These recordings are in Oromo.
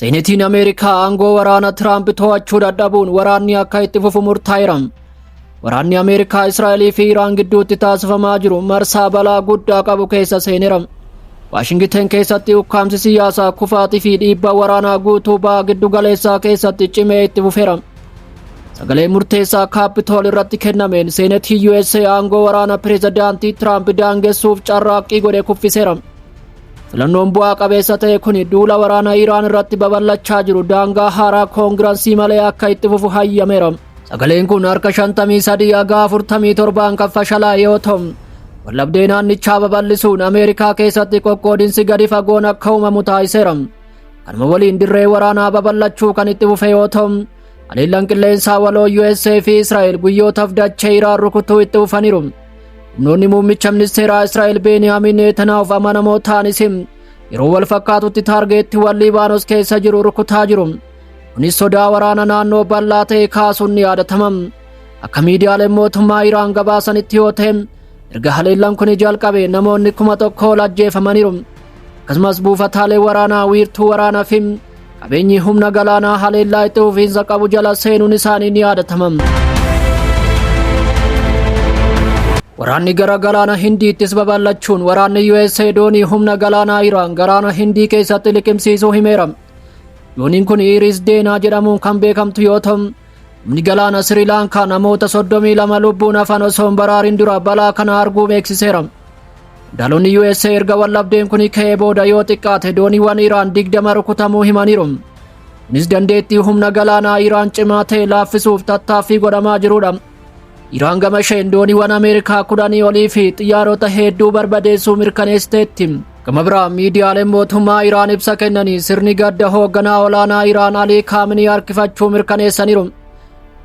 Senetiin Ameerikaa aangoo waraana Tiraamp to'achuu dadhabuun waraanni akka itti fufu murtaa'eera. Waraanni Ameerikaa Israa'elii fi Iraan gidduutti taasifamaa jiru marsaa balaa guddaa qabu keessa seeneera. Waashingten keessatti ukkaamsi siyaasaa kufaatii fi dhiibbaa waraanaa guutuu baha giddu galeessaa keessatti cimee itti fufeera. Sagalee murteessaa Kaapitool irratti kennameen Senetii USA aangoo waraana pireezidaantii Tiraamp daangessuuf carraaqqii godhe kuffiseera. Filannoon bu'aa qabeessa ta'e kun duula waraana Iraan irratti babal'achaa jiru daangaa haaraa koongirensii malee akka itti fufu hayyameera. Sagaleen kun harka 53 haga 47 kan fashalaa'e yoo ta'u, wallabdee naannichaa babal'isuun Ameerikaa keessatti qoqqoodinsi gadi fagoon akka uumamu taasiseera. Kanuma waliin dirree waraanaa babal'achuu kan itti fufe yoo ta'u, haleellaan qilleensaa waloo USA fi Israa'el guyyootaaf dachee Iraan rukutuu itti fufaniiru. Humnoonni muummicha ministeeraa Israa'el Beniyaamin Netanyaahuu amanamoo ta'anis yeroo wal fakkaatutti taargeetti wal Libaanos keessa jiru rukutaa jiru. Kunis sodaa waraana naannoo bal'aa ta'e kaasuun ni yaadatama. Akka miidiyaaleen mootummaa Iraan gabaasanitti yoo ta'e, erga haleellaan kun jalqabe namoonni 1,000 ajjeefamaniiru. Akkasumas buufataalee waraanaa wiirtuu waraanaa fi qabeenyi humna galaanaa haleellaa itti fufiinsa qabu jala seenuun isaanii ni yaadatama. Waraanni gara galaana Hindiittis babal'achuun waraanni USA doonii humna galaanaa Iraan galaana Hindii keessatti liqimsiisuu himeera. Dooniin kun Iris Deenaa jedhamuun kan beekamtu yoo ta'u, humni galaana Sri Lankaa namoota 32 lubbuun hafan osoo hin baraarin dura balaa kana arguu beeksiseera. Daloonni USA erga wallabdeen kun ka'ee booda yoo xiqqaate dooniiwwan Iraan 20 rukutamuu himaniiru. Kunis dandeettii humna galaanaa Iraan cimaa ta'e laaffisuuf tattaaffii godhamaa jirudha. Iraan gama isheen dooniiwwan Ameerikaa 10 olii fi xiyyaarota hedduu barbadeessuu mirkaneessiteetti. Gama biraa miidiyaaleen mootummaa Iraan ibsa kennanii sirni gadda hoogganaa olaanaa Iraan Alii Khamenei harkifachuu mirkaneessaniiru.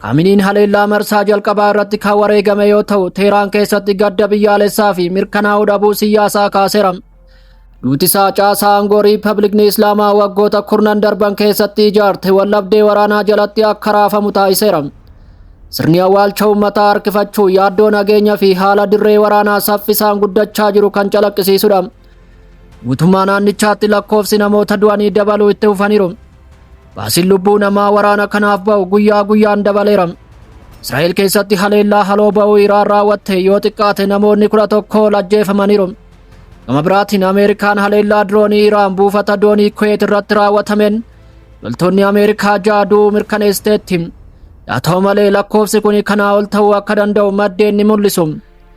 Khameneiin haleellaa marsaa jalqabaa irratti kan wareegame yoo ta'u, Teheraan keessatti gadda biyyaalessaa fi mirkanaa'uu dhabuu siyaasaa kaaseera. Duuti isaa caasaa aangoo Riippaabilikni Islaamaa waggoota 10 darban keessatti ijaarte wallabdee waraanaa jalatti akka raafamu taasiseera. Sirni awwaalcha uummataa harkifachuu yaaddoo nageenyaa fi haala dirree waraanaa saffisaan guddachaa jiru kan calaqqisiisudha. Guutummaa naannichaatti lakkoofsi namoota du'anii dabaluu itti fufaniiru. Baasiin lubbuu namaa waraana kanaaf ba'u guyyaa guyyaan dabaleera. Israa'el keessatti haleellaa haloo ba'uu Iraan raawwatte yoo xiqqaate namoonni 11 ajjeefamaniiru. Gama biraatiin Ameerikaan haleellaa diroonii Iraan buufata doonii Kuweet irratti raawwatameen loltoonni Ameerikaa 6 du'uu mirkaneessiteetti. Haa ta'u malee lakkoofsi kun kanaa ol ta'uu akka danda'u maddeen ni mul'isu.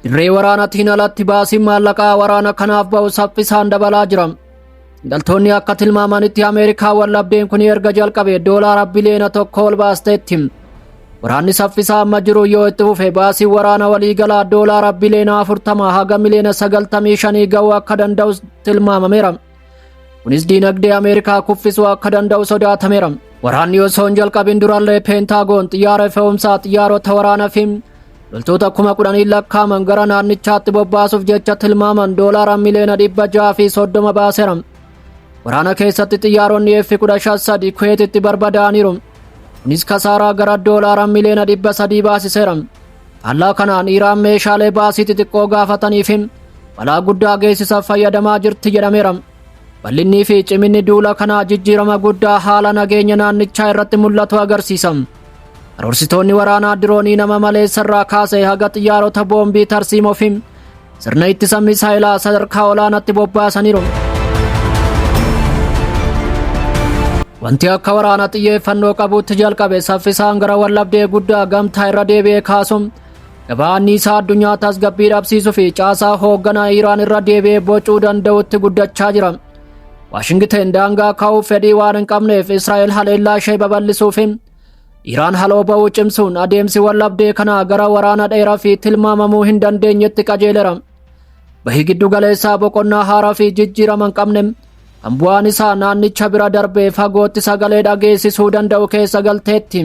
Dirree waraanaatiin alatti baasiin maallaqaa waraana kanaaf ba'u saffisaan dabalaa jira. Daldaltoonni akka tilmaamanitti Ameerikaa wallabdeen kun erga jalqabe doolaara biliyoona 1 ol baasteetti. Waraanni saffisaa amma jiru yoo itti fufe baasiin waraana waliigalaa doolaara biliyoona 40 haga miliyoona 95 ga'uu akka danda'u tilmaamameera. Kunis diinagdee Ameerikaa kuffisuu akka danda'u sodaatameera. Waraanni osoo hin jalqabin durallee Peentaagoon xiyyaara fe'umsaa xiyyaarota waraanaa fi loltoota 10,000 lakkaa'aman gara naannichaatti bobbaasuuf jecha tilmaaman doolaara miliyoona 630 baaseera. Waraana keessatti xiyyaaronni F-16 Kuweetitti barbadaa'aniiru. Kunis kasaaraa gara doolaara miliyoona 300 baasiseera. Haalaa kanaan Iraan meeshaalee baasii xixiqqoo gaafataniif balaa guddaa geessisaaf fayyadamaa jirti jedhameera. Bal'inni fi ciminni duula kanaa jijjiirama guddaa haala nageenya naannichaa irratti mul'atu agarsiisa. Karoorsitoonni waraanaa diroonii nama maleessarraa kaasee haga xiyyaarota boombii tarsiimoo fi sirna ittisa misaayilaa sadarkaa olaanaatti bobbaasaniiru. Wanti akka waraana xiyyeeffannoo qabuutti jalqabe saffisaan gara wallabdee guddaa gamtaa irra deebi'ee kaasuun gabaanni isaa addunyaa tasgabbii dhabsiisuu fi caasaa hoogganaa Iraan irra deebi'ee bocuu danda'utti guddachaa jira. Waashingten daangaa kaa'uuf fedhii waan hin qabneef Israa'el haleellaa ishee babal'isuuf Iraan haloo ba'uu cimsuun adeemsi wallabdee kanaa gara waraana dheeraa fi tilmaamamuu hin dandeenyetti qajeeleera. Bahii giddu galeessaa boqonnaa haaraa fi jijjiirama hin qabne kan bu'aan isaa naannicha bira darbee fagootti sagalee dhageessisuu danda'u keessa galteetti.